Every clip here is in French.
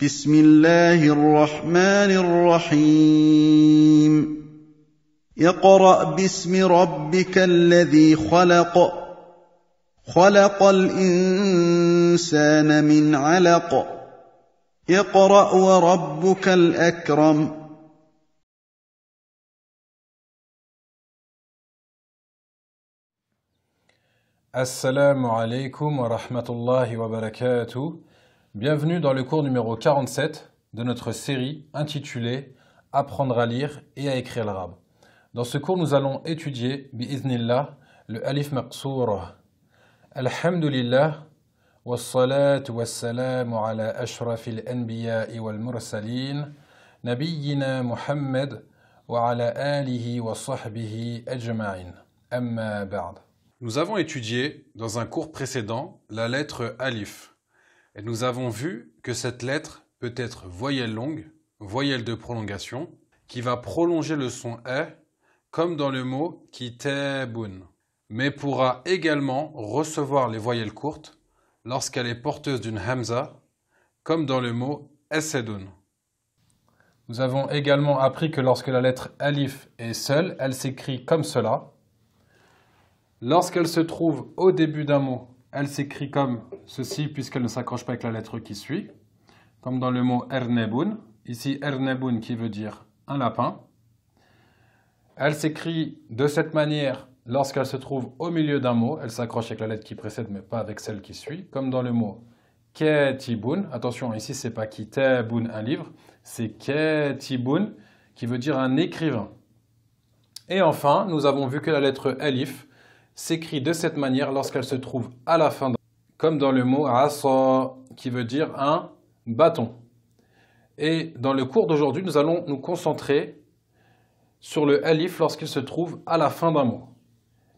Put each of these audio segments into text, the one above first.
بسم الله الرحمن الرحيم اقرأ باسم ربك الذي خلق خلق الإنسان من علق اقرأ وربك الأكرم Assalamu alaikum wa rahmatullahi wa barakatuh. Bienvenue dans le cours numéro 47 de notre série intitulée Apprendre à lire et à écrire l'arabe. Dans ce cours, nous allons étudier, bi'iznillah, le alif maqsoura. Alhamdulillah, wassalatu wassalamu ala ashrafil anbiya'i wal mursalin, nabiyyina Muhammad wa ala alihi wa sahbihi ajma'in. Amma ba'd. Nous avons étudié dans un cours précédent la lettre alif et nous avons vu que cette lettre peut être voyelle longue, voyelle de prolongation, qui va prolonger le son « comme dans le mot « kitabun », mais pourra également recevoir les voyelles courtes lorsqu'elle est porteuse d'une hamza, comme dans le mot « asadun ». Nous avons également appris que lorsque la lettre alif est seule, elle s'écrit comme cela. Lorsqu'elle se trouve au début d'un mot, elle s'écrit comme ceci puisqu'elle ne s'accroche pas avec la lettre qui suit, comme dans le mot ernebun, ici ernebun qui veut dire un lapin. Elle s'écrit de cette manière lorsqu'elle se trouve au milieu d'un mot, elle s'accroche avec la lettre qui précède mais pas avec celle qui suit, comme dans le mot ketibun. Attention, ici c'est pas kitabun un livre, c'est ketibun qui veut dire un écrivain. Et enfin, nous avons vu que la lettre alif s'écrit de cette manière lorsqu'elle se trouve à la fin, comme dans le mot asa, qui veut dire un bâton. Et dans le cours d'aujourd'hui, nous allons nous concentrer sur le alif lorsqu'il se trouve à la fin d'un mot.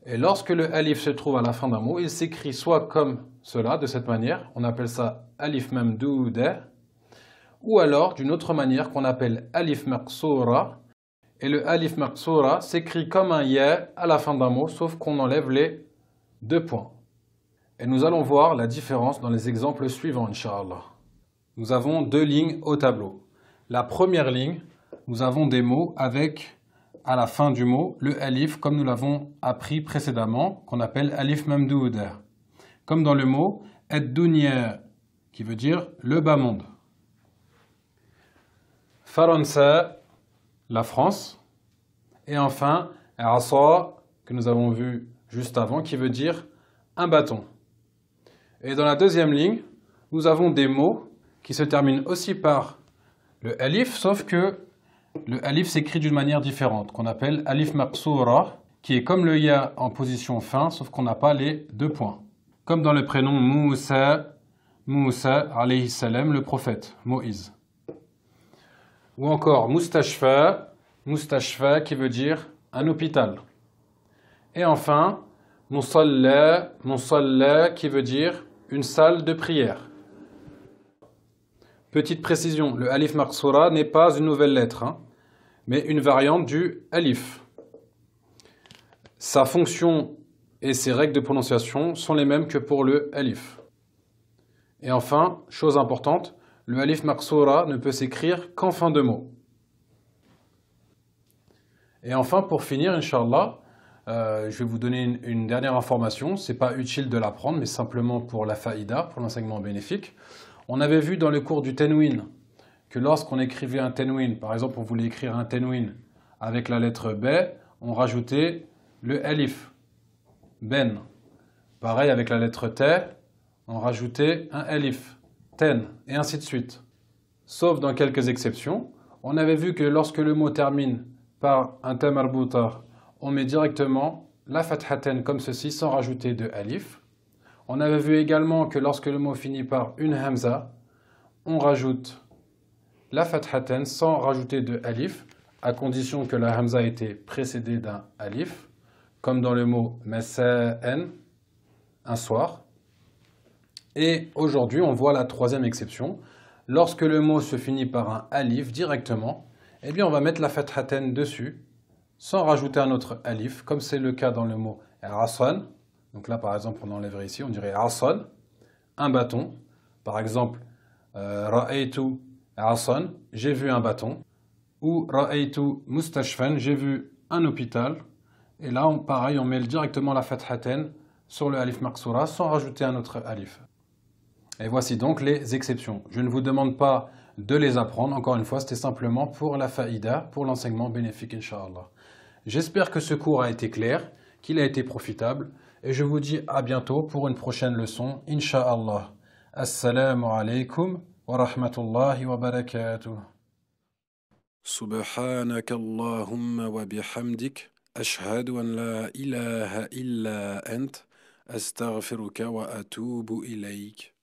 Et lorsque le alif se trouve à la fin d'un mot, il s'écrit soit comme cela, de cette manière, on appelle ça alif mamdouda, ou alors d'une autre manière qu'on appelle alif maqsoura. Et le alif maqsoura s'écrit comme un ya à la fin d'un mot, sauf qu'on enlève les deux points. Et nous allons voir la différence dans les exemples suivants, Inch'Allah. Nous avons deux lignes au tableau. La première ligne, nous avons des mots avec, à la fin du mot, le alif, comme nous l'avons appris précédemment, qu'on appelle alif mamdouda. Comme dans le mot ad-dunya, qui veut dire le bas monde. Faransa, la France, et enfin asa, que nous avons vu juste avant, qui veut dire un bâton. Et dans la deuxième ligne, nous avons des mots qui se terminent aussi par le alif, sauf que le alif s'écrit d'une manière différente, qu'on appelle alif maqsoura, qui est comme le ya en position fin, sauf qu'on n'a pas les deux points. Comme dans le prénom Moussa, alayhi salam, le prophète, Moïse. Ou encore Mustashfa qui veut dire un hôpital. Et enfin, Musalla qui veut dire une salle de prière. Petite précision, le alif maqsoura n'est pas une nouvelle lettre, mais une variante du alif. Sa fonction et ses règles de prononciation sont les mêmes que pour le alif. Et enfin, chose importante, le alif maqsoura ne peut s'écrire qu'en fin de mot. Et enfin, pour finir, Inch'Allah, je vais vous donner une dernière information. Ce n'est pas utile de l'apprendre, mais simplement pour la faïda, pour l'enseignement bénéfique. On avait vu dans le cours du tenwin que lorsqu'on écrivait un tenwin, par exemple, on voulait écrire un tenwin avec la lettre B, on rajoutait le alif, ben. Pareil avec la lettre T, on rajoutait un alif, ten, et ainsi de suite. Sauf dans quelques exceptions. On avait vu que lorsque le mot termine par un ta marbouta, on met directement la fathaten comme ceci sans rajouter de alif. On avait vu également que lorsque le mot finit par une hamza, on rajoute la fathaten sans rajouter de alif, à condition que la hamza ait été précédée d'un alif, comme dans le mot masa'en, un soir. Et aujourd'hui, on voit la troisième exception. Lorsque le mot se finit par un alif directement, eh bien on va mettre la fathaten dessus, sans rajouter un autre alif, comme c'est le cas dans le mot asan. Donc là, par exemple, on enlèverait ici, on dirait asan, un bâton. Par exemple, ra'aytu Asan, j'ai vu un bâton. Ou ra'aytu mustashfan, j'ai vu un hôpital. Et là, pareil, on met directement la fathaten sur le alif maqsoura sans rajouter un autre alif. Et voici donc les exceptions. Je ne vous demande pas de les apprendre. Encore une fois, c'était simplement pour la faïda, pour l'enseignement bénéfique, Inch'Allah. J'espère que ce cours a été clair, qu'il a été profitable. Et je vous dis à bientôt pour une prochaine leçon, Inch'Allah. Assalamu alaikum wa rahmatullahi wa barakatuh. سبحانك اللهم وبحمدك أشهد أن لا إله إلا أنت أستغفرك وأتوب إليك